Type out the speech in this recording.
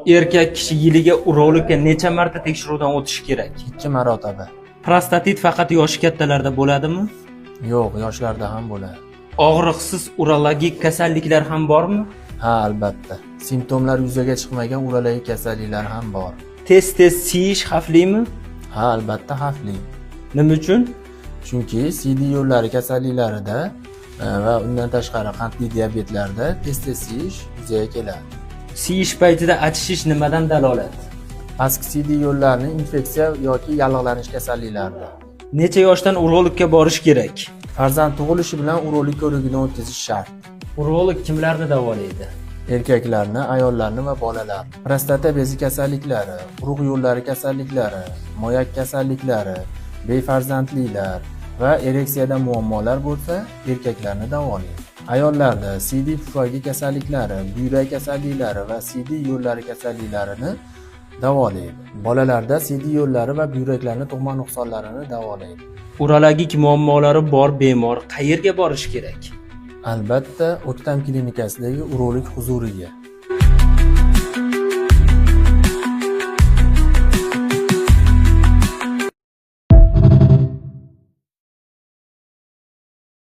Erkak kishi yiliga urologga necha marta tekshiruvdan o'tishi kerak? 2 marotaba. Prostatit faqat yoshi kattalarda bo'ladimi? Yo'q, yoshlarda ham bo'ladi. Og'riqsiz urologik kasalliklar ham bormi? Ha, albatta. Simptomlar yuzaga chiqmagan urologik kasalliklar ham bor. Tez siyish xavflimi? Ha, albatta xavfli. Nima uchun? Chunki CD yo'llari kasalliklarida va undan tashqari qandli diabetlarda tez siyish yuzaga keladi. Siyish paytida achishish nimadan dalolat? Pastki CD yo'llarining infeksiya yoki yallig'lanish kasalliklarida. Necha yoshdan urologga borish kerak? Farzand tug'ilishi bilan urolog ko'rigidan o'tkazish shart. Urolog kimlarni davolaydi? Erkaklarni, ayollarni va bolalarni. Prostata bezi kasalliklari, urug' yo'llari kasalliklari, moyak kasalliklari, befarzandliklar va ereksiyada muammolar bo'lsa, erkaklarni davolaydi. Ayollarda CD pufagi kasalliklari, buyrak kasalliklari va CD yo'llari kasalliklarini davolaydi. Bolalarda CD yo'llari va buyraklarning tug'ma nuqsonlarini davolaydi. Urologik muammolari bor bemor qayerga borish kerak? Albatta, O'ktam klinikasidagi urolog huzuriga.